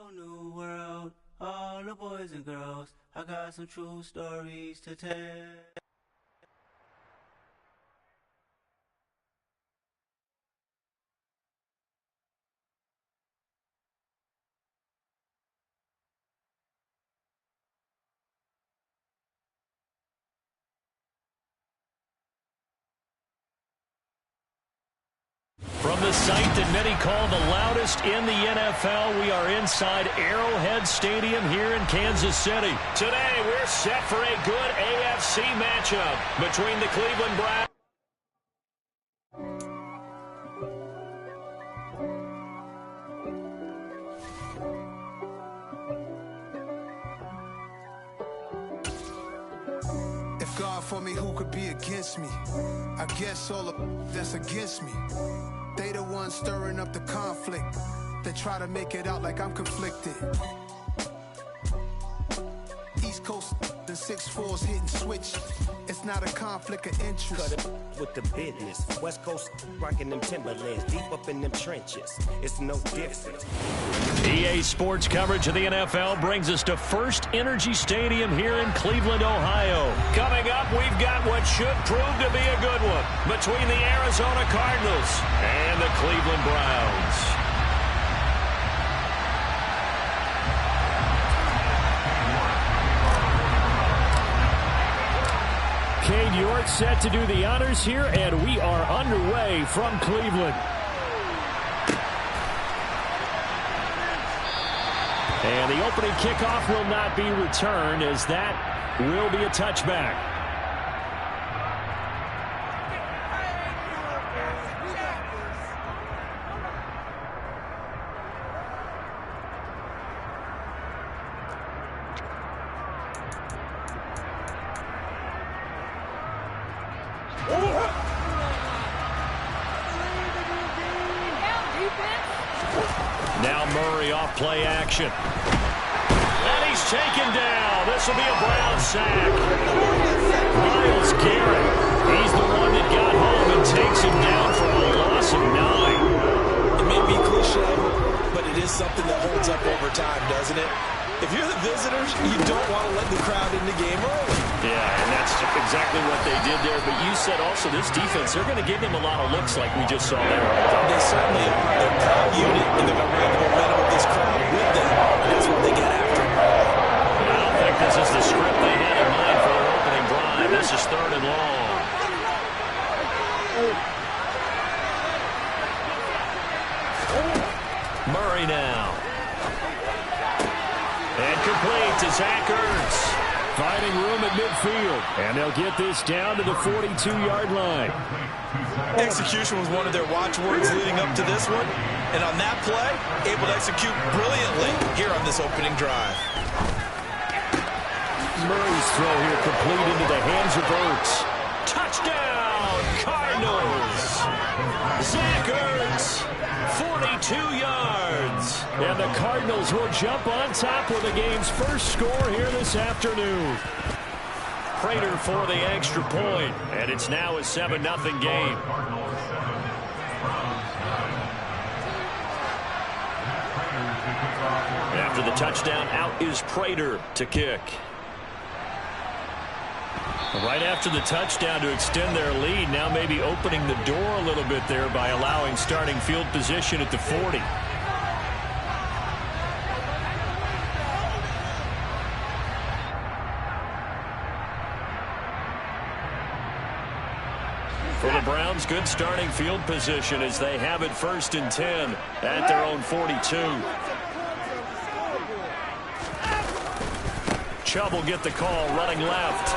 whole new world, all the boys and girls. I got some true stories to tell. From the site that many call the loudest in the NFL, we are inside Arrowhead Stadium here in Kansas City. Today, we're set for a good AFC matchup between the Cleveland Browns. If God for me, who could be against me? I guess all of that's against me. They the ones stirring up the conflict. They try to make it out like I'm conflicted. East Coast and 6'4's hitting switch. It's not a conflict of interest. Cut it with the business. West Coast rocking them Timberlands deep up in them trenches. It's no different. EA Sports coverage of the NFL brings us to First Energy Stadium here in Cleveland, Ohio. Coming up, we've got what should prove to be a good one between the Arizona Cardinals and the Cleveland Browns. Cade York set to do the honors here, and we are underway from Cleveland. And the opening kickoff will not be returned, as that will be a touchback. Now Murray off play action. And he's taken down. This will be a Brown sack. Myles Garrett. He's the one that got home and takes him down for a loss of 9. It may be cliche, but it is something that holds up over time, doesn't it? If you're the visitors, you don't want to let the crowd in the game early. Yeah, and that's exactly what they did there. But you said also this defense, they're going to give them a lot of looks like we just saw there. They certainly are. They're a proud unit, and they're going to ride the momentum of this crowd with them. And that's what they get after. I don't think this is the script they had in mind for their opening drive. This is 3rd and long. Murray now. And complete to Zach Ertz. Finding room at midfield. And they'll get this down to the 42-yard line. Execution was one of their watchwords leading up to this one. And on that play, able to execute brilliantly here on this opening drive. Murray's throw here complete into the hands of Ertz. Touchdown, Cardinals. Zach Ertz, 42 yards. And the Cardinals will jump on top with the game's first score here this afternoon. Prater for the extra point, and it's now a 7-0 game. After the touchdown, out is Prater to kick. Right after the touchdown to extend their lead, now maybe opening the door a little bit there by allowing starting field position at the 40. For the Browns, good starting field position as they have it 1st and 10 at their own 42. Chubb will get the call running left.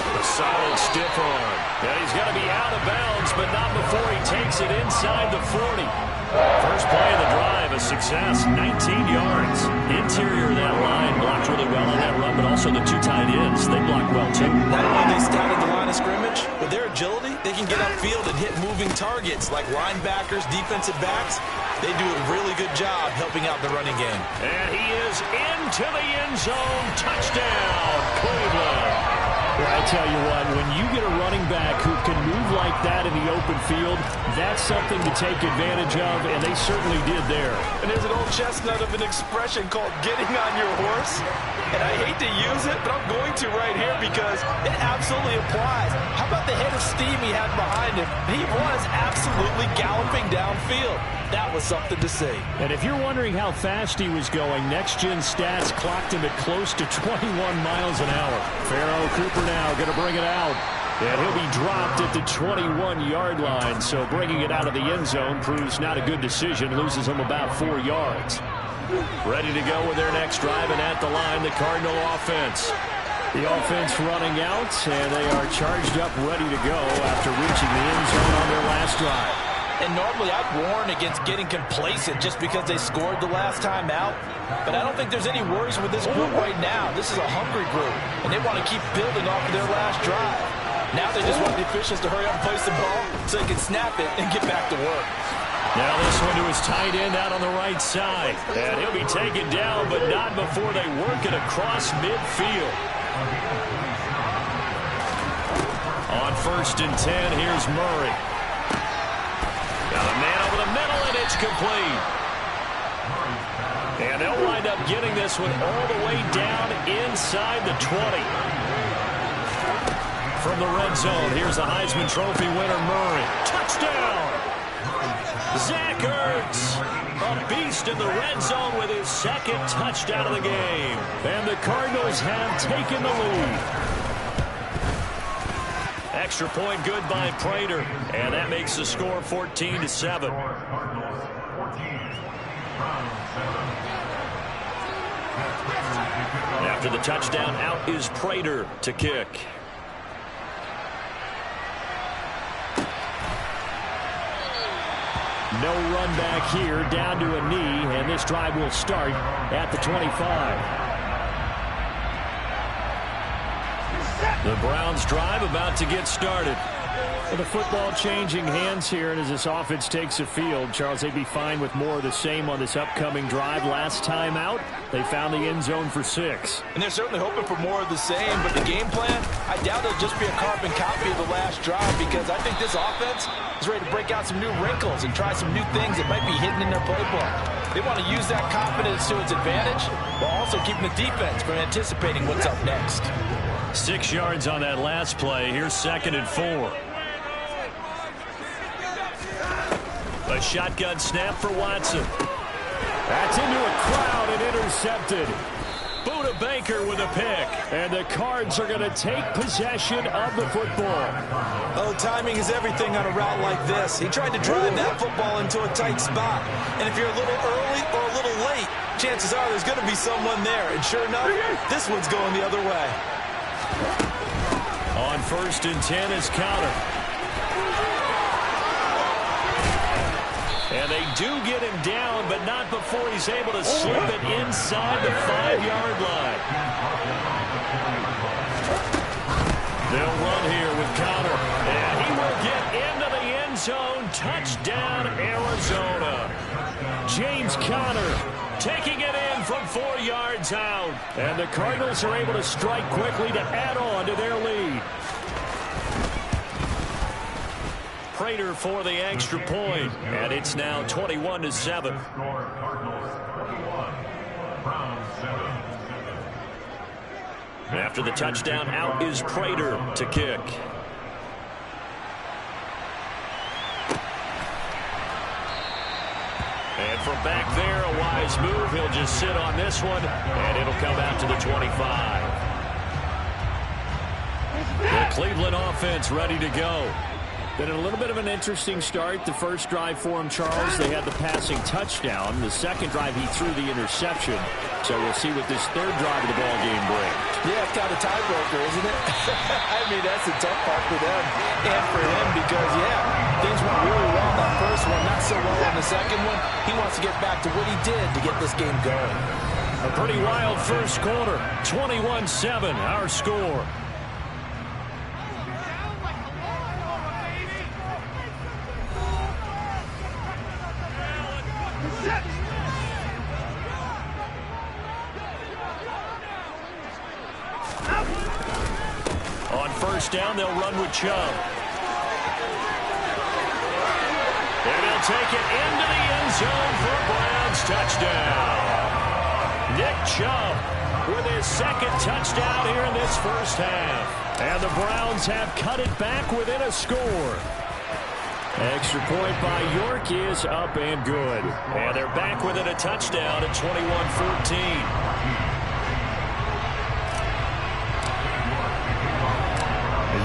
A solid stiff arm. And he's going to be out of bounds, but not before he takes it inside the 40. First play of the drive, a success, 19 yards. Interior of that line blocked really well on that run, but also the 2 tight ends, they blocked well too. Not only they scouted the line of scrimmage, with their agility, they can get upfield and hit moving targets like linebackers, defensive backs. They do a really good job helping out the running game. And he is into the end zone. Touchdown, Cleveland. Well, I tell you what, when you get a running back who can move like that in the open field, that's something to take advantage of, and they certainly did there. And there's an old chestnut of an expression called getting on your horse. And I hate to use it, but I'm going to right here because it absolutely applies. How about the head of steam he had behind him? He was absolutely galloping downfield. That was something to see. And if you're wondering how fast he was going, next-gen stats clocked him at close to 21 miles an hour. Pharaoh Cooper now going to bring it out. And he'll be dropped at the 21-yard line. So bringing it out of the end zone proves not a good decision. Loses him about 4 yards. Ready to go with their next drive, and at the line, the Cardinal offense. The offense running out, and they are charged up, ready to go after reaching the end zone on their last drive. And normally I'd warn against getting complacent just because they scored the last time out. But I don't think there's any worries with this group right now. This is a hungry group, and they want to keep building off of their last drive. Now they just want the officials to hurry up and place the ball so they can snap it and get back to work. Now this one to his tight end out on the right side. And he'll be taken down, but not before they work it across midfield. On 1st and 10, here's Murray. Got a man over the middle, and it's complete. And they'll wind up getting this one all the way down inside the 20. From the red zone, here's the Heisman Trophy winner, Murray. Touchdown! Zach Ertz, a beast in the red zone with his 2nd touchdown of the game. And the Cardinals have taken the lead. Extra point good by Prater, and that makes the score 14-7. After the touchdown, out is Prater to kick. No run back here, down to a knee, and this drive will start at the 25. The Browns drive about to get started. Well, the football changing hands here, and as this offense takes the field, Charles, they'd be fine with more of the same on this upcoming drive. Last time out, they found the end zone for 6. And they're certainly hoping for more of the same, but the game plan, I doubt it'll just be a carbon copy of the last drive because I think this offense is ready to break out some new wrinkles and try some new things that might be hidden in their playbook. They want to use that confidence to its advantage while also keeping the defense from anticipating what's up next. 6 yards on that last play. Here's 2nd and 4. A shotgun snap for Watson. That's into a crowd and intercepted. Buda Baker with a pick. And the Cards are going to take possession of the football. Oh, timing is everything on a route like this. He tried to drive that football into a tight spot. And if you're a little early or a little late, chances are there's going to be someone there. And sure enough, this one's going the other way. On 1st and 10 is Counter. And they do get him down, but not before he's able to slip it inside the 5-yard line. They'll run here with Counter. And he will get into the end zone. Touchdown, Arizona. James Conner taking it in from 4 yards out. And the Cardinals are able to strike quickly to add on to their lead. Prater for the extra point, and it's now 21-7. After the touchdown, out is Prater to kick. And from back there, a wise move. He'll just sit on this one, and it'll come out to the 25. The Cleveland offense ready to go. Been a little bit of an interesting start. The first drive for him, Charles, they had the passing touchdown. The second drive, he threw the interception. So we'll see what this third drive of the ball game brings. Yeah, it's kind of a tiebreaker, isn't it? I mean, that's the tough part for them and for him because, yeah, things went really well on that first one, not so well on the second one. He wants to get back to what he did to get this game going. A pretty wild first quarter. 21-7, our score. first down, they'll run with Chubb. And he'll take it into the end zone for a Browns touchdown. Nick Chubb with his second touchdown here in this first half. And the Browns have cut it back within a score. Extra point by York is up and good. And they're back within a touchdown at 21-14.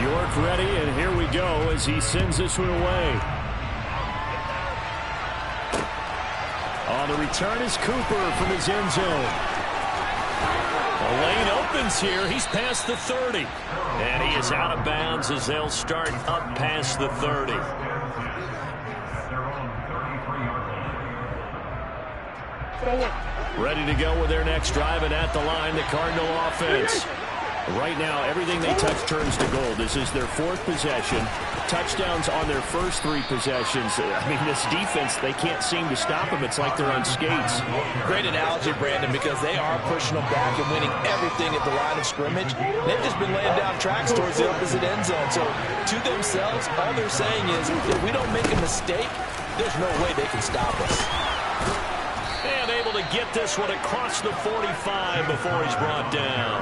York ready, and here we go as he sends this one away. On the return is Cooper from his end zone. The lane opens here. He's past the 30. And he is out of bounds as they'll start up past the 30. Ready to go with their next drive, and at the line, the Cardinal offense. Right now, everything they touch turns to gold. This is their fourth possession. Touchdowns on their first three possessions. I mean, this defense, they can't seem to stop them. It's like they're on skates. Great analogy, Brandon, because they are pushing them back and winning everything at the line of scrimmage. They've just been laying down tracks towards the opposite end zone. So, to themselves, all they're saying is, if we don't make a mistake, there's no way they can stop us. And able to get this one across the 45 before he's brought down.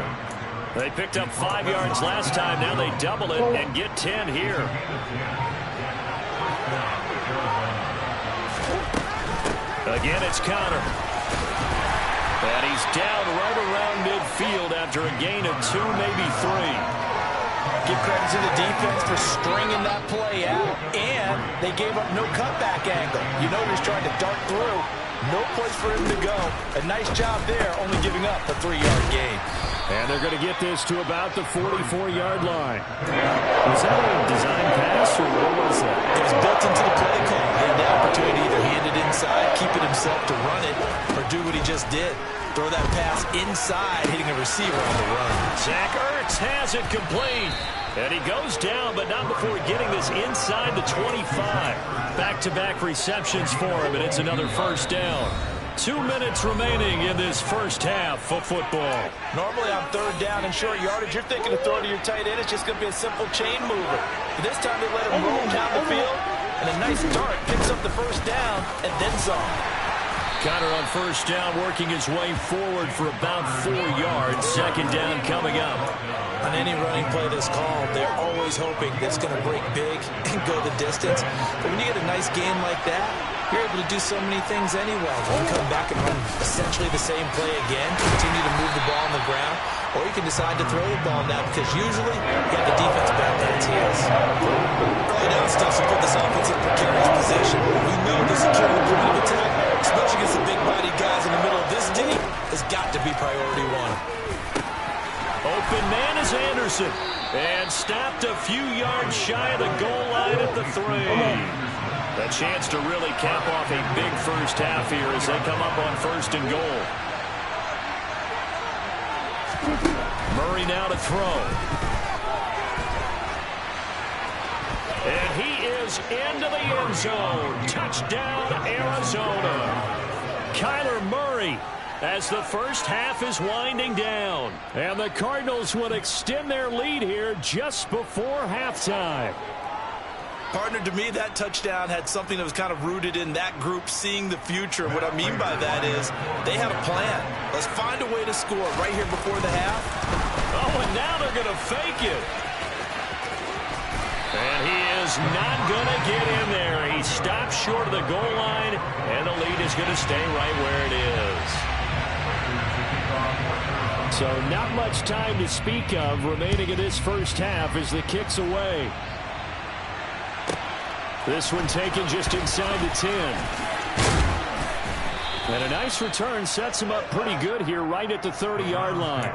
They picked up 5 yards last time. Now they double it and get 10 here. Again, it's Connor. And he's down right around midfield after a gain of 2, maybe 3. Give credit to the defense for stringing that play out, and they gave up no cutback angle. You know he's trying to dart through. No place for him to go. A nice job there, only giving up a 3-yard gain. And they're going to get this to about the 44-yard line. Was that a design pass, or what was that? It was built into the play call. He had the opportunity to either hand it inside, keep it himself to run it, or do what he just did. Throw that pass inside, hitting a receiver on the run. Zach Ertz has it complete. And he goes down, but not before getting this inside the 25. Back-to-back receptions for him, and it's another first down. 2 minutes remaining in this first half of football. Normally on third down and short yardage, you're thinking of throwing to your tight end. It's just going to be a simple chain mover. But this time they let him roll down the field, and a nice dart picks up the first down and then some. Connor on first down, working his way forward for about 4 yards. Second down coming up. On any running play that's called, they're always hoping that it's going to break big and go the distance. But when you get a nice game like that, you're able to do so many things anyway. You can come back and run essentially the same play again, continue to move the ball on the ground, or you can decide to throw the ball now because usually you have the defense back on its heels. Early down stuff will put this offense in a precarious position. We know the securing the point of attack, especially against the big-bodied guys in the middle of this deep, has got to be priority one. Open man is Anderson. And stopped a few yards shy of the goal line at the 3. A chance to really cap off a big first half here as they come up on first and goal. Murray now to throw. And he is into the end zone. Touchdown, Arizona. Kyler Murray, as the first half is winding down. And the Cardinals would extend their lead here just before halftime. Partner, to me, that touchdown had something that was kind of rooted in that group seeing the future. What I mean by that is they had a plan. Let's find a way to score right here before the half. Oh, and now they're going to fake it. And he is not going to get in there. He stops short of the goal line, and the lead is going to stay right where it is. So not much time to speak of remaining in this first half as the kick's away. This one taken just inside the 10. And a nice return sets him up pretty good here right at the 30-yard line.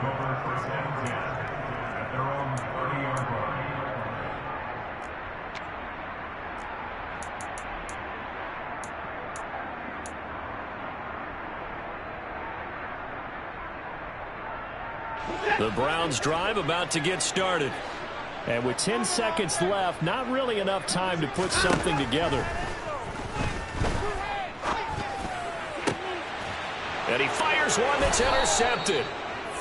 The Browns drive about to get started. And with 10 seconds left, not really enough time to put something together. And he fires one that's intercepted.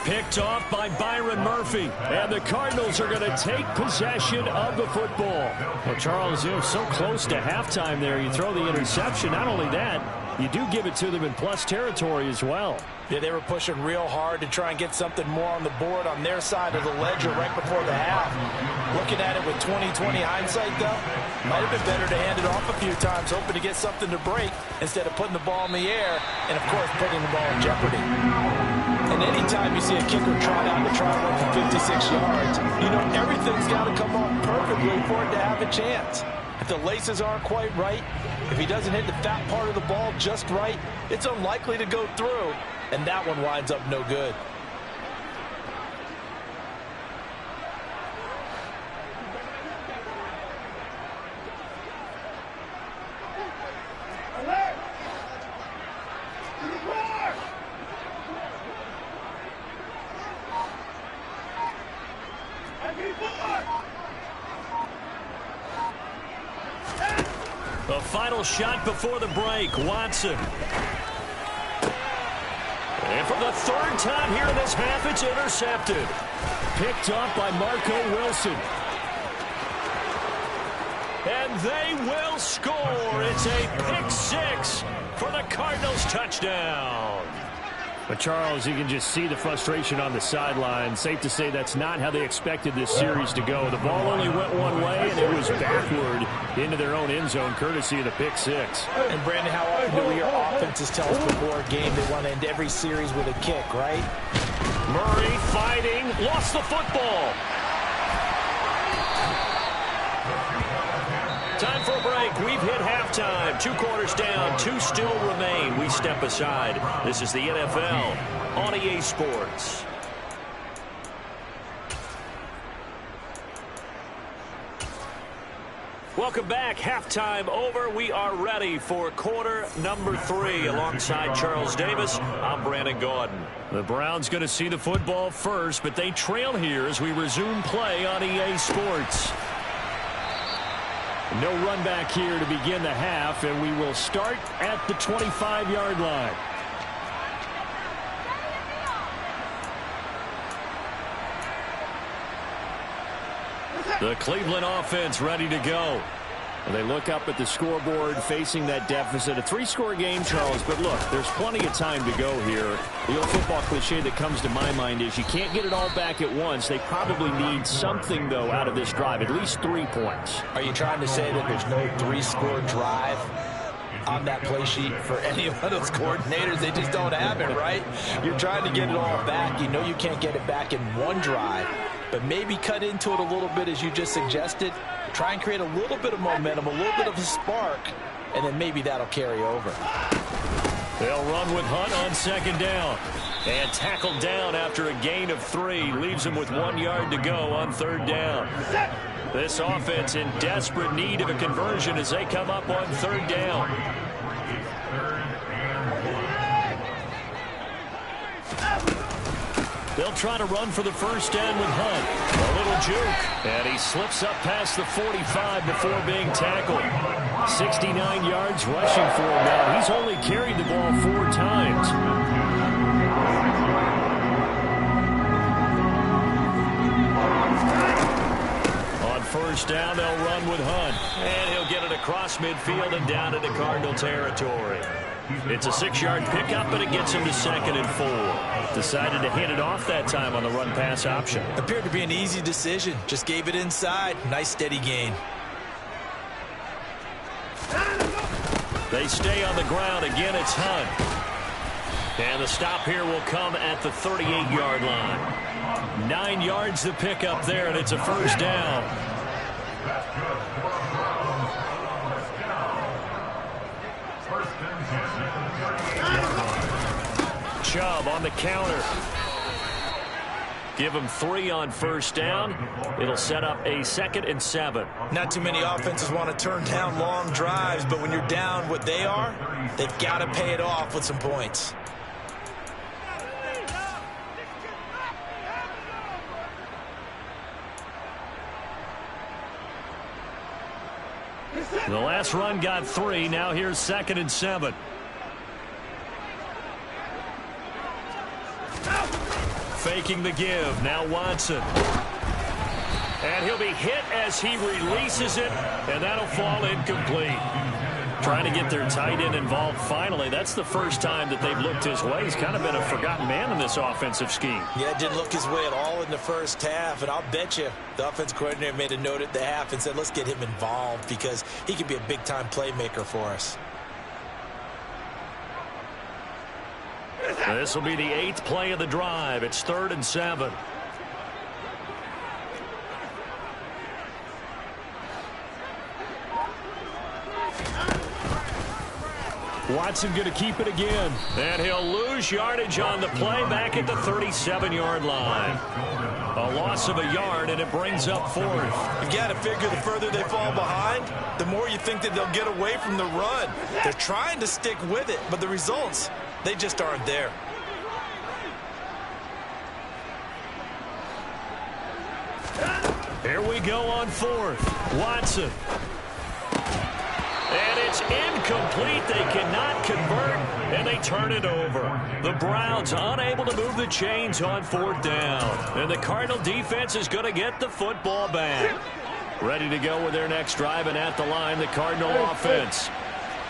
Picked off by Byron Murphy. And the Cardinals are going to take possession of the football. Well, Charles, so close to halftime there. You throw the interception. Not only that, you do give it to them in plus territory as well. Yeah, they were pushing real hard to try and get something more on the board on their side of the ledger right before the half. Looking at it with 20/20 hindsight, though, might have been better to hand it off a few times, hoping to get something to break instead of putting the ball in the air and, of course, putting the ball in jeopardy. And anytime you see a kicker trot out to try one for 56 yards, you know everything's got to come off perfectly for it to have a chance. If the laces aren't quite right, if he doesn't hit the fat part of the ball just right, it's unlikely to go through, and that one winds up no good. The final shot before the break, Watson. And for the third time here in this half, it's intercepted. Picked off by Marco Wilson. And they will score. It's a pick six for the Cardinals touchdown. But, Charles, you can just see the frustration on the sideline. Safe to say that's not how they expected this series to go. The ball only went one way, and it was backward into their own end zone, courtesy of the pick six. And, Brandon, how often do we hear offenses tell us before a game they want to end every series with a kick, right? Murray fighting, lost the football. Time for a break. We've hit halftime. 2 quarters down. 2 still remain. We step aside. This is the NFL on EA Sports. Welcome back. Halftime over. We are ready for quarter number 3. Alongside Charles Davis, I'm Brandon Gaudin. The Browns going to see the football first, but they trail here as we resume play on EA Sports. No run back here to begin the half, and we will start at the 25-yard line. The Cleveland offense ready to go. And they look up at the scoreboard facing that deficit. A 3-score game, Charles, but look, there's plenty of time to go here. The old football cliche that comes to my mind is you can't get it all back at once. They probably need something, though, out of this drive, at least 3 points. Are you trying to say that there's no 3-score drive on that play sheet for any of those coordinators? They just don't have it, right? You're trying to get it all back. You know you can't get it back in one drive, but maybe cut into it a little bit as you just suggested. Try and create a little bit of momentum, a little bit of a spark, and then maybe that'll carry over. They'll run with Hunt on 2nd down. And tackled down after a gain of 3. Leaves him with 1 yard to go on 3rd down. This offense in desperate need of a conversion as they come up on 3rd down. They'll try to run for the first down with Hunt. A little juke. And he slips up past the 45 before being tackled. 69 yards rushing for him now. He's only carried the ball 4 times. On 1st down, they'll run with Hunt. And he'll get it across midfield and down into Cardinal territory. It's a 6-yard pickup, but it gets him to 2nd and 4. Decided to hand it off that time on the run-pass option. Appeared to be an easy decision. Just gave it inside. Nice steady gain. They stay on the ground. Again, it's Hunt. And the stop here will come at the 38-yard line. 9 yards the pickup there, and it's a 1st down. Chubb on the counter. Give him 3 on 1st down. It'll set up a 2nd and 7. Not too many offenses want to turn down long drives, but when you're down what they are, they've got to pay it off with some points. The last run got 3. Now here's 2nd and 7. faking the give. Now Watson. And he'll be hit as he releases it, and that'll fall incomplete. Trying to get their tight end involved finally. That's the first time that they've looked his way. He's kind of been a forgotten man in this offensive scheme. Yeah, it didn't look his way at all in the first half, and I'll bet you the offense coordinator made a note at the half and said, let's get him involved because he could be a big-time playmaker for us. This will be the 8th play of the drive. It's 3rd and 7. Watson going to keep it again. And he'll lose yardage on the play back at the 37-yard line. A loss of a yard, and it brings up 4th. You've got to figure the further they fall behind, the more you think that they'll get away from the run. They're trying to stick with it, but the results, they just aren't there. Here we go on 4th. Watson. And it's incomplete. They cannot convert, and they turn it over. The Browns unable to move the chains on 4th down. And the Cardinal defense is going to get the football back. Ready to go with their next drive, and at the line, the Cardinal offense.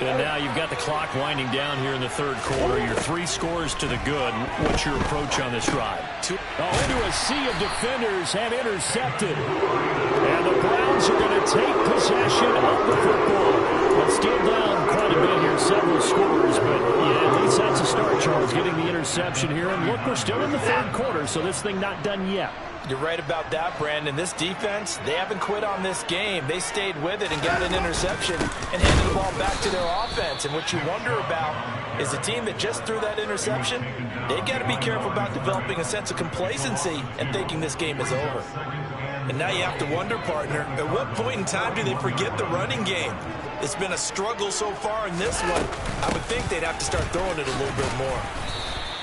And now you've got the clock winding down here in the 3rd quarter. Your 3 scores to the good. What's your approach on this drive? Into a sea of defenders have intercepted. And the Browns are going to take possession of the football. Well, still down quite a bit here, several scores, but yeah, at least that's a start, Charles, getting the interception here. And look, we're still in the 3rd quarter, so this thing not done yet. You're right about that, Brandon. This defense, they haven't quit on this game. They stayed with it and got an interception and handed the ball back to their offense. And what you wonder about is the team that just threw that interception, they've got to be careful about developing a sense of complacency and thinking this game is over. And now you have to wonder, partner, at what point in time do they forget the running game? It's been a struggle so far in this one. I would think they'd have to start throwing it a little bit more.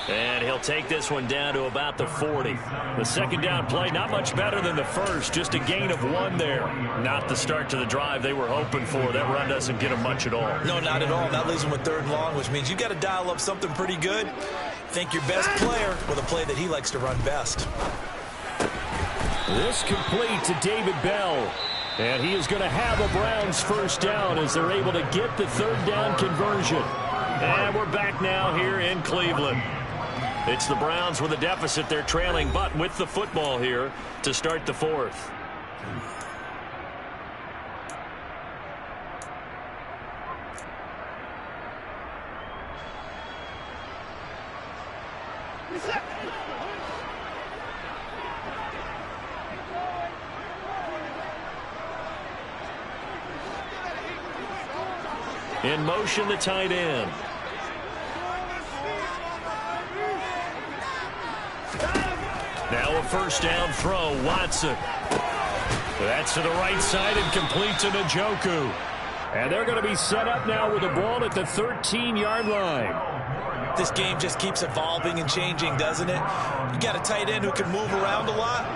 And he'll take this one down to about the 40. The 2nd down play, not much better than the first. Just a gain of 1 there. Not the start to the drive they were hoping for. That run doesn't get them much at all. No, not at all. That leaves them with 3rd and long, which means you got to dial up something pretty good. Think your best player with a play that he likes to run best. This complete to David Bell. And he is going to have a Browns 1st down as they're able to get the 3rd down conversion. And we're back now here in Cleveland. It's the Browns with a deficit. They're trailing, but with the football here to start the 4th. In motion, the tight end. Now a 1st down throw, Watson. That's to the right side and complete to Njoku. And they're going to be set up now with the ball at the 13-yard line. This game just keeps evolving and changing, doesn't it? You got a tight end who can move around a lot.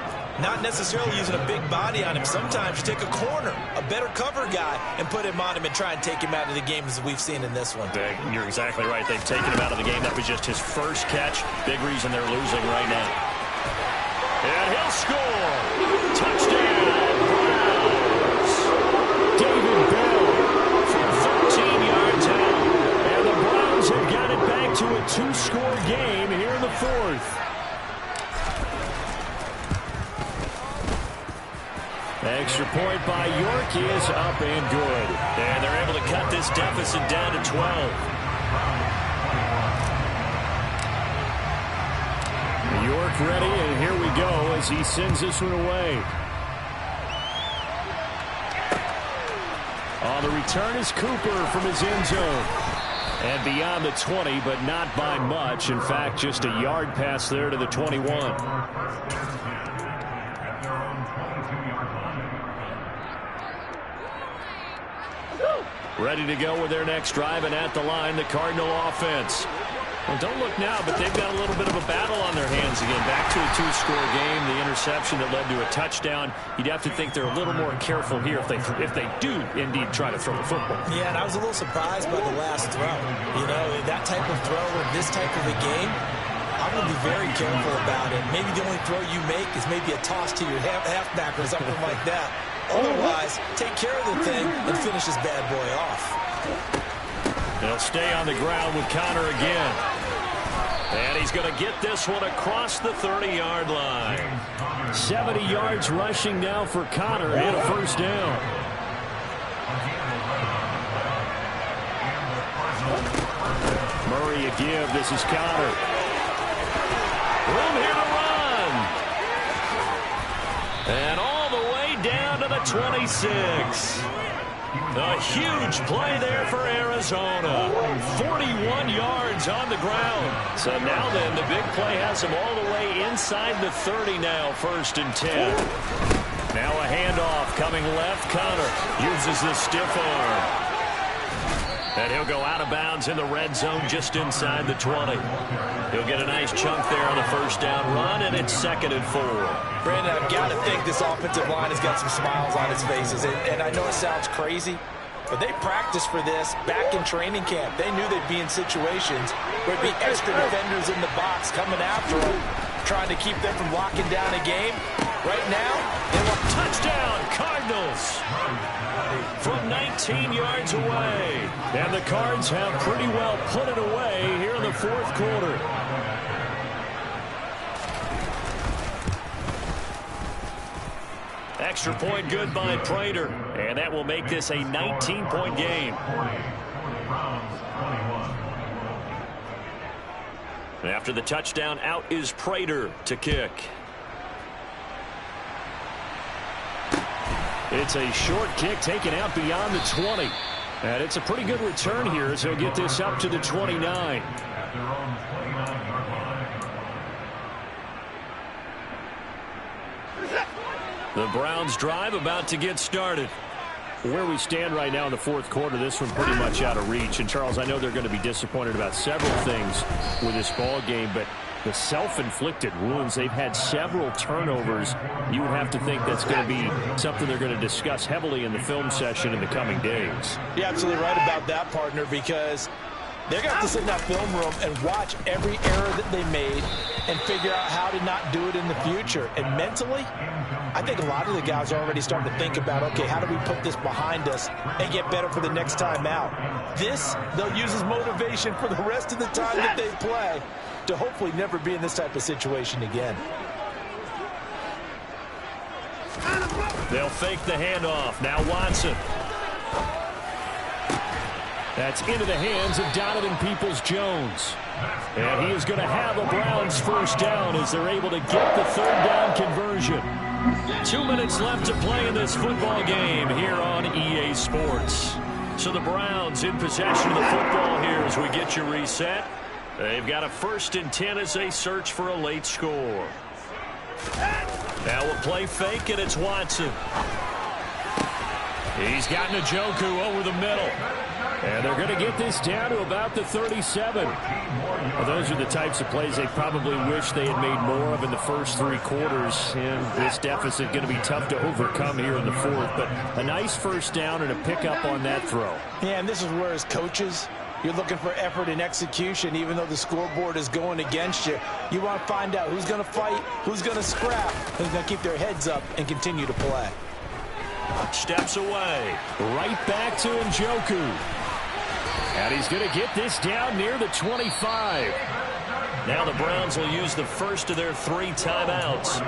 Not necessarily using a big body on him. Sometimes you take a corner, a better cover guy, and put him on him and try and take him out of the game as we've seen in this one. You're exactly right. They've taken him out of the game. That was just his first catch. Big reason they're losing right now. And he'll score. Touchdown, Browns. David Bell from 13 yards out. And the Browns have got it back to a 2-score game here in the 4th. Extra point by York is up and good. And they're able to cut this deficit down to 12. York ready, and here we go as he sends this one away. On the return is Cooper from his end zone. And beyond the 20, but not by much. In fact, just a yard pass there to the 21. Ready to go with their next drive, and at the line, the Cardinal offense. Well, don't look now, but they've got a little bit of a battle on their hands again. Back to a 2-score game, the interception that led to a touchdown. You'd have to think they're a little more careful here if they do indeed try to throw the football. Yeah, and I was a little surprised by the last throw. You know, that type of throw in this type of a game, I'm going to be very careful about it. Maybe the only throw you make is maybe a toss to your halfback or something like that. Otherwise, take care of the thing and finish this bad boy off. They'll stay on the ground with Connor again. And he's going to get this one across the 30-yard line. 70 yards rushing now for Connor and a first down. Murray a give. This is Connor. Room here to run. And all the way down to the 26. A huge play there for Arizona. 41 yards on the ground. So now then, the big play has him all the way inside the 30 now, 1st and 10. Now a handoff coming left. Connor uses the stiff arm. And he'll go out of bounds in the red zone just inside the 20. He'll get a nice chunk there on the first down run, and it's 2nd and 4. Brandon, I've got to think this offensive line has got some smiles on its faces. And I know it sounds crazy, but they practiced for this back in training camp. They knew they'd be in situations where it'd be extra defenders in the box coming after them, trying to keep them from locking down a game. Right now, they want touchdown, Cardinals! From 19 yards away. And the Cards have pretty well put it away here in the 4th quarter. Extra point good by Prater. And that will make this a 19-point game. After the touchdown, out is Prater to kick. It's a short kick taken out beyond the 20. And it's a pretty good return here as he'll get this up to the 29. The Browns drive about to get started. Where we stand right now in the 4th quarter, this one pretty much out of reach. And, Charles, I know they're going to be disappointed about several things with this ball game, but the self-inflicted wounds, they've had several turnovers. You would have to think that's going to be something they're going to discuss heavily in the film session in the coming days. You're absolutely right about that, partner, because they're going to have to sit in that film room and watch every error that they made and figure out how to not do it in the future. And mentally, I think a lot of the guys are already starting to think about, okay, how do we put this behind us and get better for the next time out? This, they'll use as motivation for the rest of the time that they play to hopefully never be in this type of situation again. They'll fake the handoff. Now Watson. That's into the hands of Donovan Peoples-Jones. And he is going to have a Browns first down as they're able to get the 3rd down conversion. 2 minutes left to play in this football game here on EA Sports. So the Browns in possession of the football here as we get you reset. They've got a 1st and 10 as they search for a late score. Now a play fake, and it's Watson. He's got Njoku over the middle. And they're going to get this down to about the 37. Well, those are the types of plays they probably wish they had made more of in the first 3 quarters. And this deficit going to be tough to overcome here in the 4th. But a nice first down and a pickup on that throw. Yeah, and this is where as coaches, you're looking for effort and execution. Even though the scoreboard is going against you, you want to find out who's going to fight, who's going to scrap, who's going to keep their heads up and continue to play. Steps away. Right back to Njoku. And he's going to get this down near the 25. Now the Browns will use the first of their 3 timeouts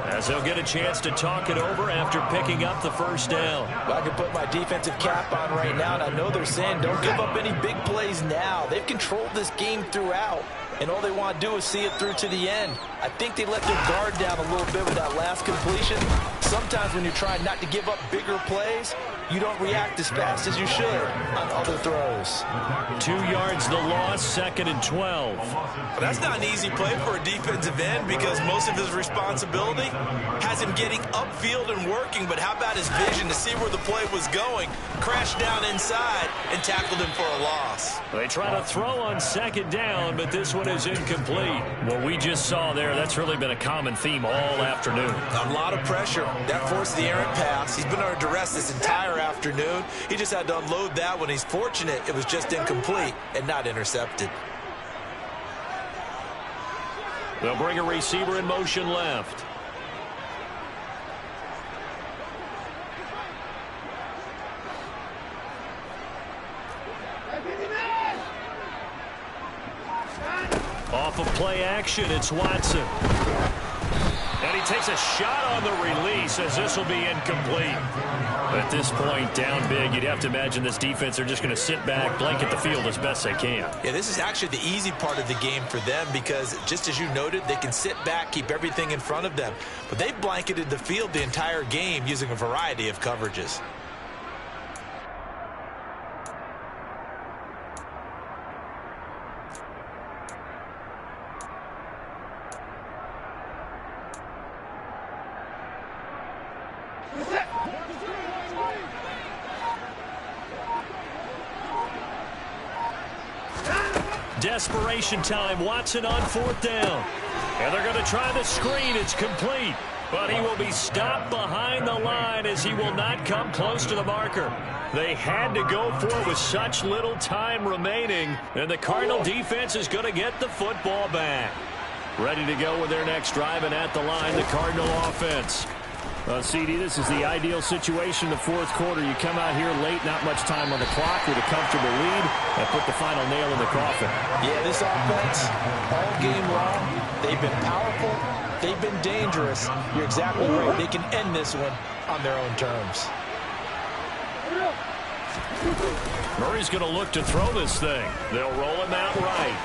as they'll get a chance to talk it over after picking up the first down. Well, I can put my defensive cap on right now, and I know they're saying don't give up any big plays now. They've controlled this game throughout, and all they want to do is see it through to the end. I think they let their guard down a little bit with that last completion. Sometimes when you're trying not to give up bigger plays, you don't react as fast as you should on other throws. 2 yards the loss, 2nd and 12. Well, that's not an easy play for a defensive end because most of his responsibility has him getting upfield and working, but how about his vision to see where the play was going, crashed down inside, and tackled him for a loss. They try to throw on 2nd down, but this one is incomplete. What we just saw there, that's really been a common theme all afternoon. A lot of pressure. That forced the errant pass. He's been under duress this entire afternoon. He just had to unload that one. He's fortunate it was just incomplete and not intercepted. They'll bring a receiver in motion left. Off of play action, it's Watson. And he takes a shot on the release as this will be incomplete. At this point, down big, you'd have to imagine this defense are just going to sit back, blanket the field as best they can. Yeah, this is actually the easy part of the game for them because, just as you noted, they can sit back, keep everything in front of them. But they blanketed the field the entire game using a variety of coverages. Desperation time. Watson on 4th down. And they're going to try the screen. It's complete. But he will be stopped behind the line as he will not come close to the marker. They had to go for it with such little time remaining. And the Cardinal defense is going to get the football back. Ready to go with their next drive, and at the line, the Cardinal offense. CD, this is the ideal situation in the 4th quarter. You come out here late, not much time on the clock with a comfortable lead, and put the final nail in the coffin. Yeah, this offense, all game long, they've been powerful, they've been dangerous. You're exactly right. They can end this one on their own terms. Murray's going to look to throw this thing. They'll roll him out right.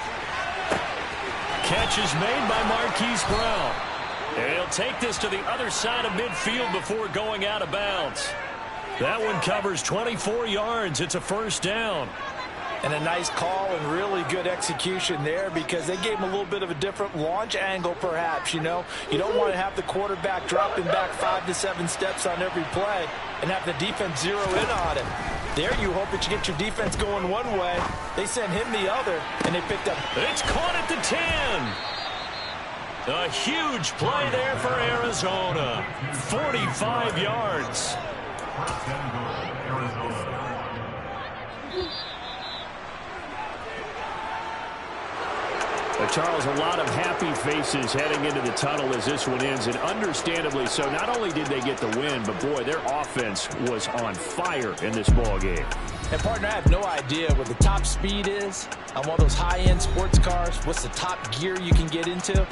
Catch is made by Marquise Brown. And he'll take this to the other side of midfield before going out of bounds. That one covers 24 yards. It's a 1st down. And a nice call and really good execution there because they gave him a little bit of a different launch angle perhaps, you know. You don't want to have the quarterback dropping back 5 to 7 steps on every play and have the defense zero in on him. There you hope that you get your defense going one way. They sent him the other, and they picked up. It's caught at the 10. A huge play there for Arizona. 45 yards. Charles, a lot of happy faces heading into the tunnel as this one ends, and understandably so. Not only did they get the win, but boy, their offense was on fire in this ball game. And partner, I have no idea what the top speed is on one of those high-end sports cars. What's the top gear you can get into?